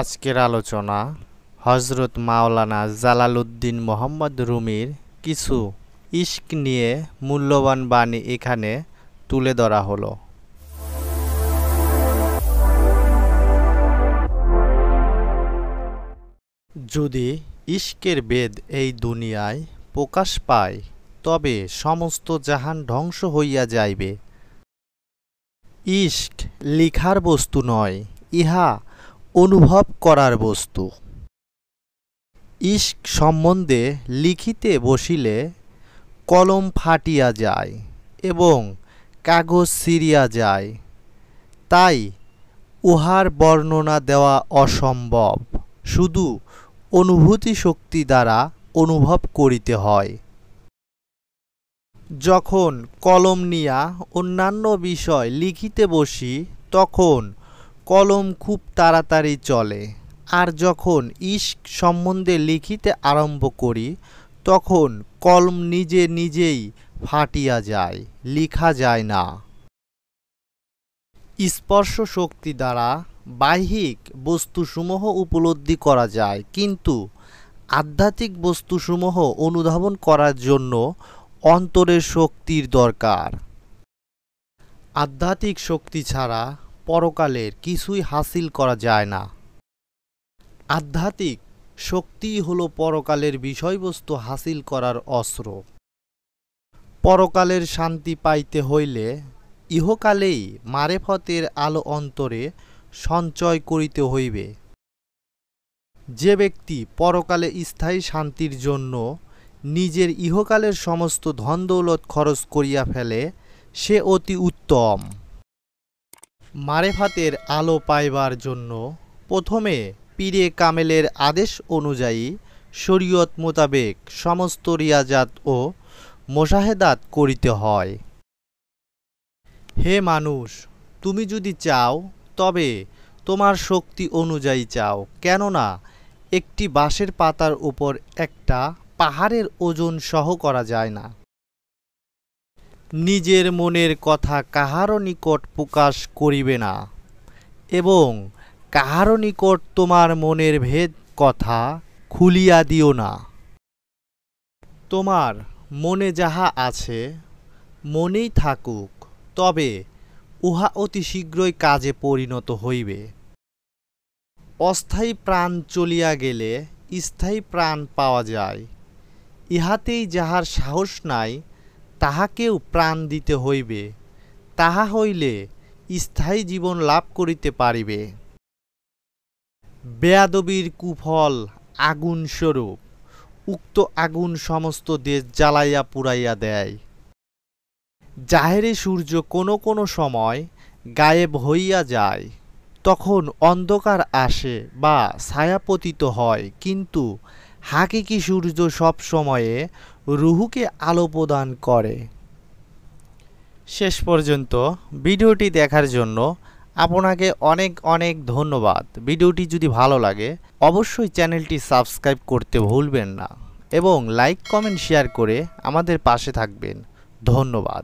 আজকের আলোচনা হযরত মাওলানা জালালউদ্দিন মোহাম্মদ রুমির কিছু ইশক নিয়ে মূল্যবান বাণী এখানে তুলে ধরা হলো। যদি ইশকের বেদ এই দুনিয়ায় প্রকাশ পায়, তবে সমস্ত জাহান ধ্বংস হইয়া যাইবে। ইশক লিখার বস্তু নয়, ইহা অনুভব করার বস্তু। ইশক সম্বন্ধে লিখিতে বসিলে কলম ফাটিয়া যায় এবং কাগজ ছিঁড়িয়া যায়, তাই উহার বর্ণনা দেওয়া অসম্ভব। শুধু অনুভূতি শক্তি দ্বারা অনুভব করিতে হয়। যখন কলম নিয়া অন্যান্য বিষয় লিখিতে বসি, তখন কলম খুব তাড়াতাড়ি চলে, আর যখন ইশক সম্বন্ধে লিখিতে আরম্ভ করি, তখন কলম নিজে নিজেই ফাটিয়া যায়, লিখা যায় না। স্পর্শ শক্তি দ্বারা বাহ্যিক বস্তুসমূহ উপলব্ধি করা যায়, কিন্তু আধ্যাত্মিক বস্তুসমূহ অনুধাবন করার জন্য অন্তরের শক্তির দরকার। আধ্যাত্মিক শক্তি ছাড়া পরকালের কিছুই হাসিল করা যায় না। আধ্যাত্মিক শক্তিই হল পরকালের বিষয়বস্তু হাসিল করার অস্ত্র। পরকালের শান্তি পাইতে হইলে ইহকালেই মারেফতের আলো অন্তরে সঞ্চয় করিতে হইবে। যে ব্যক্তি পরকালে স্থায়ী শান্তির জন্য নিজের ইহকালের সমস্ত ধন দৌলত খরচ করিয়া ফেলে, সে অতি উত্তম। মারেফাতের আলো পাইবার জন্য প্রথমে পীরে কামেলের আদেশ অনুযায়ী শরীয়ত মোতাবেক সমস্ত রিয়াজাত ও মোশাহেদাত করিতে হয়। হে মানুষ, তুমি যদি চাও তবে তোমার শক্তি অনুযায়ী চাও, কেননা একটি বাঁশের পাতার উপর একটা পাহাড়ের ওজন সহ করা যায় না। নিজের মনের কথা কাহারও নিকট প্রকাশ করিবে না, এবং কাহারও নিকট তোমার মনের ভেদ কথা খুলিয়া দিও না। তোমার মনে যাহা আছে মনেই থাকুক, তবে উহা অতি শীঘ্রই কাজে পরিণত হইবে। অস্থায়ী প্রাণ চলিয়া গেলে স্থায়ী প্রাণ পাওয়া যায়। ইহাতেই যাহার সাহস নাই, তাহাকেও প্রাণ দিতে হইবে, তাহা হইলে স্থায়ী জীবন লাভ করিতে পারিবে। বেয়াদবির কুফল আগুন স্বরূপ, উক্ত আগুন সমস্ত দেশ জ্বালাইয়া পুড়াইয়া দেয়। জাহেরে সূর্য কোনো কোনো সময় গায়েব হইয়া যায়, তখন অন্ধকার আসে বা ছায়া পতিত হয়, কিন্তু হাকিকি সূর্য সব সময়ে রুহুকে আলো প্রদান করে। শেষ পর্যন্ত ভিডিওটি দেখার জন্য আপনাকে অনেক অনেক ধন্যবাদ। ভিডিওটি যদি ভালো লাগে অবশ্যই চ্যানেলটি সাবস্ক্রাইব করতে ভুলবেন না, এবং লাইক কমেন্ট শেয়ার করে আমাদের পাশে থাকবেন। ধন্যবাদ।